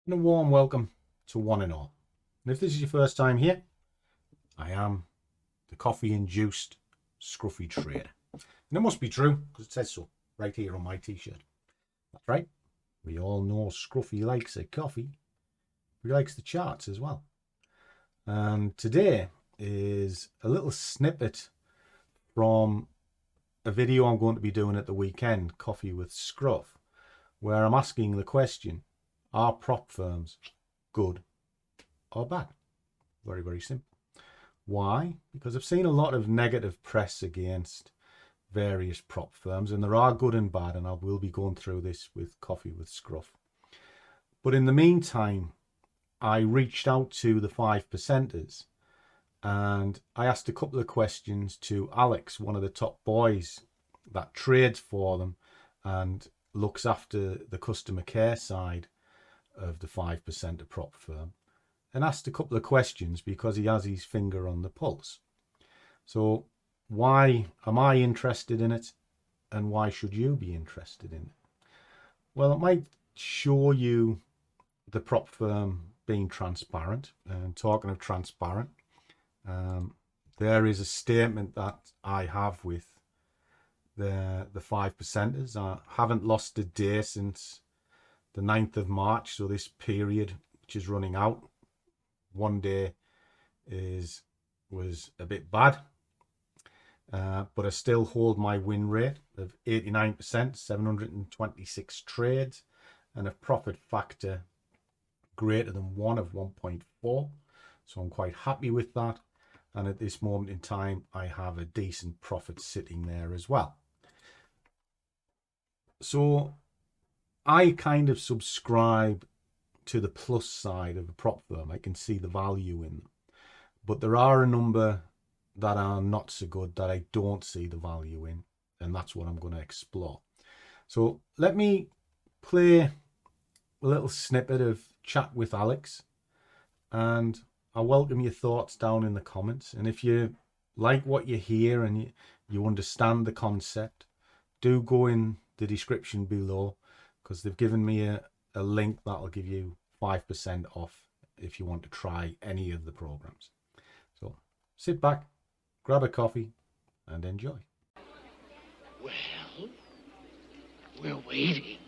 And a warm welcome to one and all. And if this is your first time here, I am the coffee-induced scruffy trader. And it must be true, because it says so right here on my t-shirt. That's right. We all know Scruffy likes a coffee. He likes the charts as well. And today is a little snippet from a video I'm going to be doing at the weekend, Coffee with Scruff, where I'm asking the question, are prop firms good or bad? Very, very simple. Why? Because I've seen a lot of negative press against various prop firms, and there are good and bad, and I will be going through this with Coffee with Scruff. But in the meantime, I reached out to the 5%ers and I asked a couple of questions to Alex, one of the top boys that trades for them and looks after the customer care side of the 5%er prop firm, and asked a couple of questions because he has his finger on the pulse. So why am I interested in it, and why should you be interested in it? Well, it might show you the prop firm being transparent. And talking of transparent, there is a statement that I have with the 5%ers. I haven't lost a day since the 9th of March, so this period, which is running out, one day was a bit bad, but I still hold my win rate of 89%, 726 trades, and a profit factor greater than 1 of 1.4. So I'm quite happy with that, and at this moment in time I have a decent profit sitting there as well. So I kind of subscribe to the plus side of a prop firm. I can see the value in them, but there are a number that are not so good that I don't see the value in, and that's what I'm going to explore. So let me play a little snippet of chat with Alex, and I welcome your thoughts down in the comments. And if you like what you hear and you understand the concept, do go in the description below, because they've given me a link that'll give you 5% off if you want to try any of the programs. So sit back, grab a coffee, and enjoy. Well, we're waiting.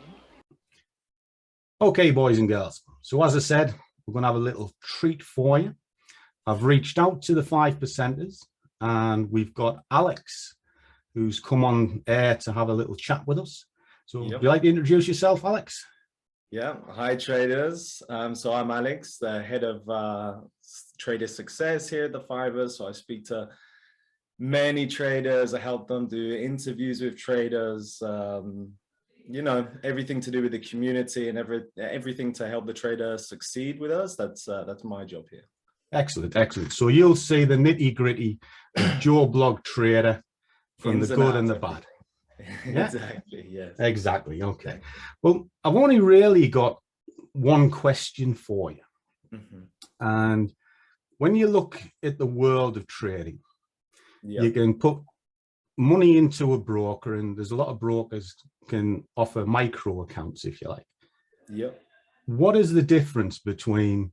Okay, boys and girls. So as I said, we're going to have a little treat for you. I've reached out to the 5%ers, and we've got Alex, who's come on air to have a little chat with us. So would you like to introduce yourself, Alex? Yeah, hi traders. So I'm Alex, the head of trader success here at the Fivers. So I speak to many traders. I help them do interviews with traders. You know, everything to do with the community and everything to help the trader succeed with us. That's my job here. Excellent, excellent. So you'll see the nitty gritty of Joe Blog Trader, from the good and the bad. Yeah? Exactly, yes. Exactly, okay. Well, I've only really got one question for you. And when you look at the world of trading, you can put money into a broker, and there's a lot of brokers can offer micro accounts, if you like. Yep. What is the difference between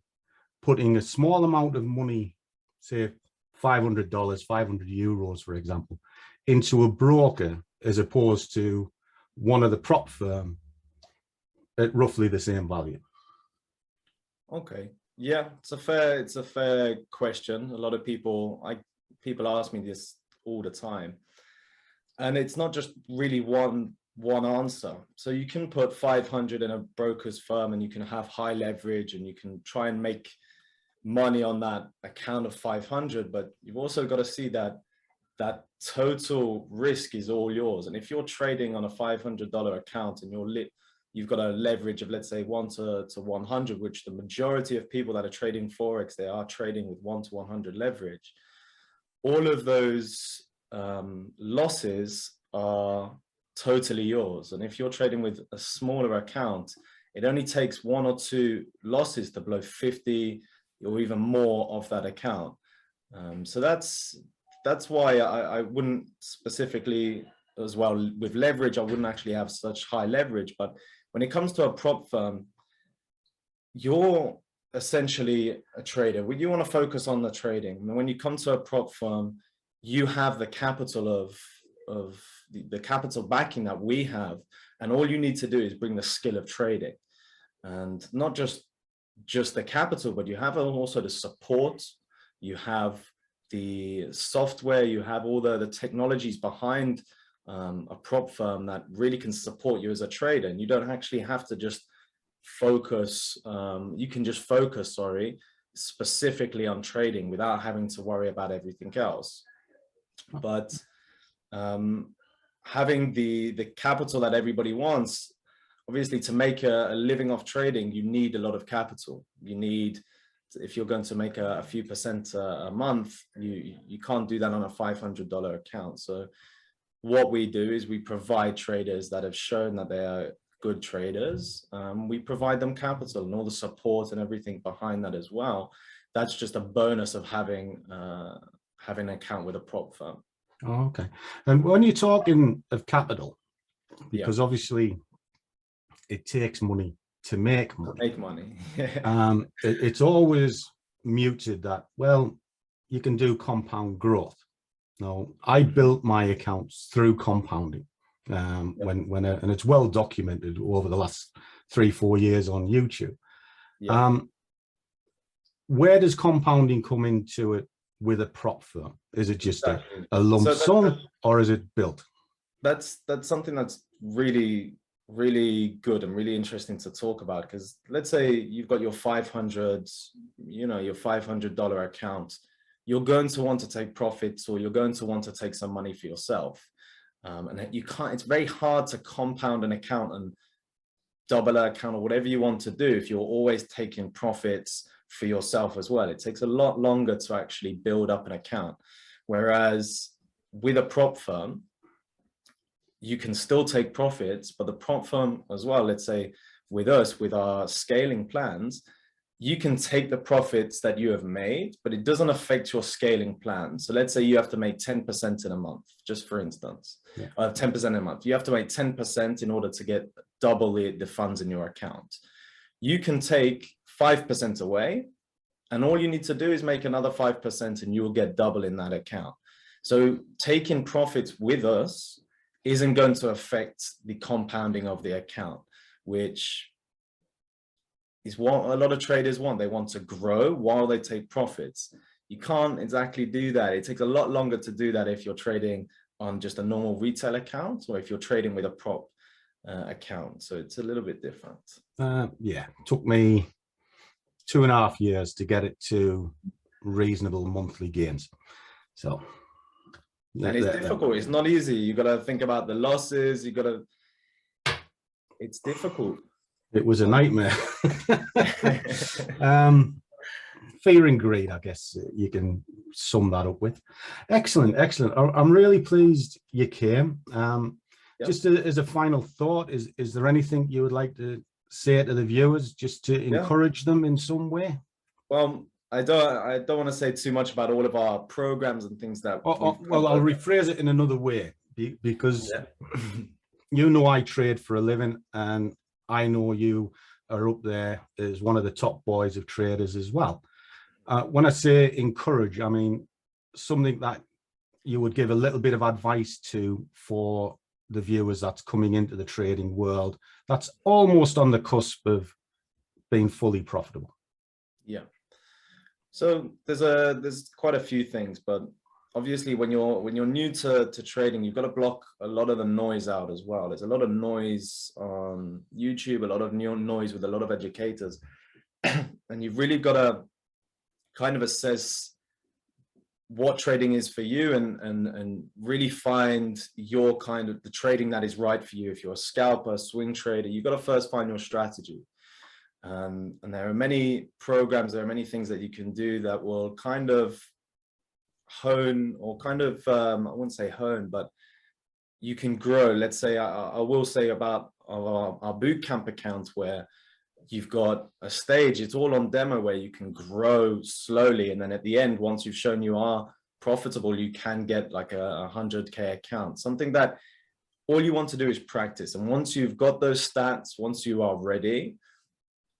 putting a small amount of money, say $500, 500 euros, for example, into a broker, as opposed to one of the prop firm at roughly the same value? Okay. Yeah, it's a fair question. A lot of people ask me this all the time, and it's not just really one answer. So you can put 500 in a broker's firm and you can have high leverage and you can try and make money on that account of 500, but you've also got to see that total risk is all yours. And if you're trading on a $500 account and you've got a leverage of, let's say, 1 to 100, which the majority of people that are trading Forex, they are trading with 1 to 100 leverage. All of those losses are totally yours. And if you're trading with a smaller account, it only takes 1 or 2 losses to blow 50 or even more of that account. So that's why I wouldn't specifically, as well with leverage, I wouldn't actually have such high leverage. But when it comes to a prop firm, you're essentially a trader. When you want to focus on the trading, and when you come to a prop firm, you have the capital of the capital backing that we have, and all you need to do is bring the skill of trading, and not just the capital, but you have also the support, you have the software, you have all the technologies behind a prop firm that really can support you as a trader. And you don't actually have to just focus, you can just focus, sorry, specifically on trading without having to worry about everything else. But having the capital that everybody wants, obviously to make a living off trading, you need a lot of capital. You need, if you're going to make a few percent a month, you can't do that on a $500 account. So what we do is we provide traders that have shown that they are good traders. We provide them capital and all the support and everything behind that as well. That's just a bonus of having an account with a prop firm. Oh, okay. And when you're talking of capital, because obviously it takes money to make money. Make money. It's always muted that, well, you can do compound growth. Now, I built my accounts through compounding, and it's well documented over the last 3-4 years on YouTube. Where does compounding come into it with a prop firm? Is it just a lump sum, or is it built? That's something that's really good and really interesting to talk about, because let's say you've got your your $500 account. You're going to want to take profits, or you're going to want to take some money for yourself. And you can't, it's very hard to compound an account and double an account or whatever you want to do if you're always taking profits for yourself as well. It takes a lot longer to actually build up an account. Whereas with a prop firm, you can still take profits, but the prop firm as well, let's say with us, with our scaling plans, you can take the profits that you have made, but it doesn't affect your scaling plan. So let's say you have to make 10% in a month, just for instance, 10% in a month. You have to make 10% in order to get double the funds in your account. You can take 5% away, and all you need to do is make another 5% and you'll get double in that account. So taking profits with us isn't going to affect the compounding of the account, which is what a lot of traders want. They want to grow while they take profits. You can't exactly do that. It takes a lot longer to do that if you're trading on just a normal retail account, or if you're trading with a prop account. So it's a little bit different. Yeah, it took me 2.5 years to get it to reasonable monthly gains. So and it's difficult. It's not easy. You got to think about the losses. It's difficult. It was a nightmare. Fear and greed, I guess you can sum that up with. Excellent, excellent. I'm really pleased you came. Just as a final thought, is there anything you would like to say to the viewers, just to encourage them in some way? Well, I don't want to say too much about all of our programs and things that. Well, I'll rephrase it in another way, because you know I trade for a living, and I know you are up there as one of the top boys of traders as well. When I say encourage, I mean something that you would give a little bit of advice to for the viewers that's coming into the trading world, that's almost on the cusp of being fully profitable. Yeah. So there's quite a few things, but obviously when you're new to trading, you've got to block a lot of the noise out as well. There's a lot of noise on YouTube, a lot of noise with a lot of educators, and you've really got to kind of assess what trading is for you, and really find your kind of the trading that is right for you. If you're a scalper, swing trader, you've got to first find your strategy. And there are many programs, there are many things that you can do that will kind of hone, or kind of, I wouldn't say hone, but you can grow. Let's say, I will say about our bootcamp account, where you've got a stage, it's all on demo, where you can grow slowly. And then at the end, once you've shown you are profitable, you can get like a 100K account, something that all you want to do is practice. And once you've got those stats, once you are ready,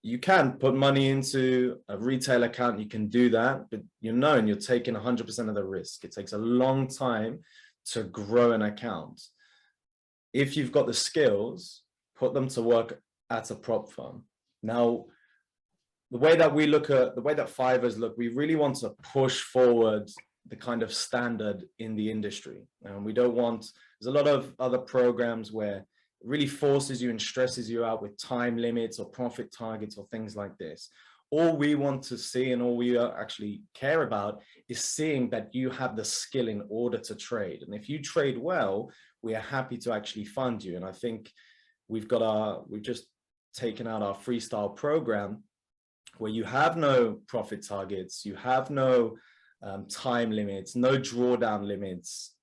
You can put money into a retail account, you can do that, but you're taking 100% of the risk. It takes a long time to grow an account. If you've got the skills, put them to work at a prop firm. Now, the way that Fivers look, we really want to push forward the kind of standard in the industry. And we don't want, there's a lot of other programs where it really forces you and stresses you out with time limits or profit targets or things like this. All we want to see and all we actually care about is seeing that you have the skill in order to trade. And if you trade well, we are happy to actually fund you. And I think we've just taken out our freestyle program where you have no profit targets, you have no time limits, no drawdown limits.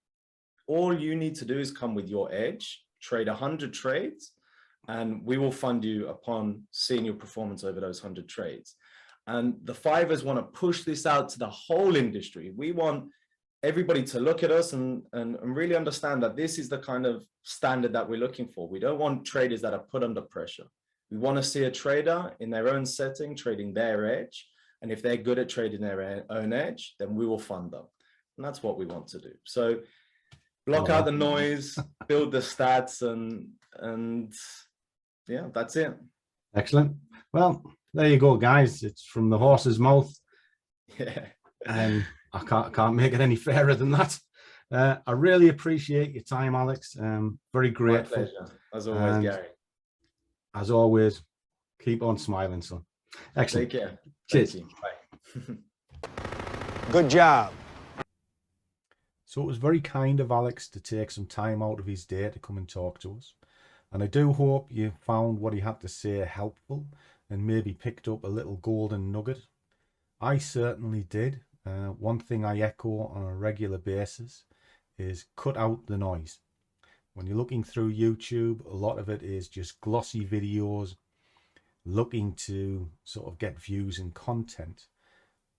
All you need to do is come with your edge, trade 100 trades, and we will fund you upon seeing your performance over those 100 trades. And the Fivers want to push this out to the whole industry. We want everybody to look at us and really understand that this is the kind of standard that we're looking for. We don't want traders that are put under pressure. We want to see a trader in their own setting, trading their edge. And if they're good at trading their own edge, then we will fund them. And that's what we want to do. So block out the noise, build the stats, and yeah, that's it. Excellent. Well, there you go, guys. It's from the horse's mouth. Yeah. And I can't make it any fairer than that. I really appreciate your time, Alex. Very grateful. My pleasure. As always, Gary. As always, keep on smiling, son. Excellent. Take care. Cheers. Bye. Good job. So it was very kind of Alex to take some time out of his day to come and talk to us. And I do hope you found what he had to say helpful and maybe picked up a little golden nugget. I certainly did. One thing I echo on a regular basis is cut out the noise. When you're looking through YouTube, a lot of it is just glossy videos looking to sort of get views and content,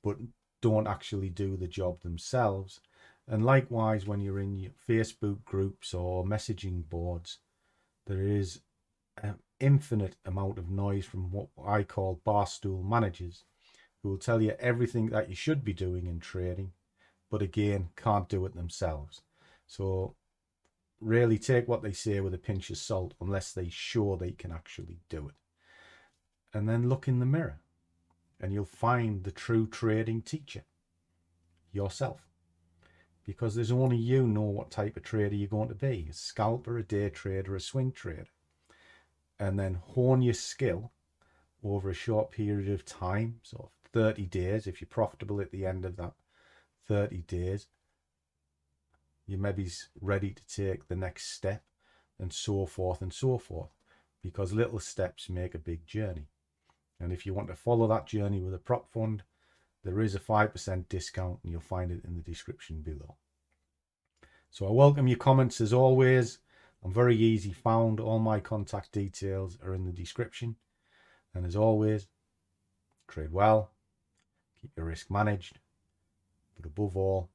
but don't actually do the job themselves. And likewise, when you're in your Facebook groups or messaging boards, there is an infinite amount of noise from what I call barstool managers, who will tell you everything that you should be doing in trading, but again, can't do it themselves. So really take what they say with a pinch of salt, unless they sure they can actually do it. And then look in the mirror and you'll find the true trading teacher, yourself. Because there's only you know what type of trader you're going to be, a scalper, a day trader, a swing trader. And then hone your skill over a short period of time, sort of 30 days. If you're profitable at the end of that 30 days, you may be ready to take the next step, and so forth and so forth, because little steps make a big journey. And if you want to follow that journey with a prop fund, there is a 5% discount, and you'll find it in the description below. So I welcome your comments as always. I'm very easy found. All my contact details are in the description. And as always, trade well, keep your risk managed, but above all,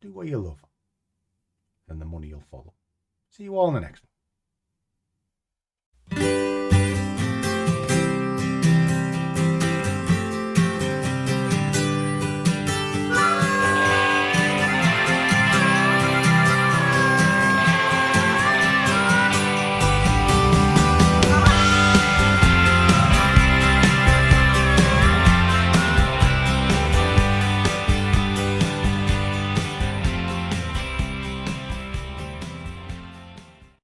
do what you love, and the money will follow. See you all in the next one.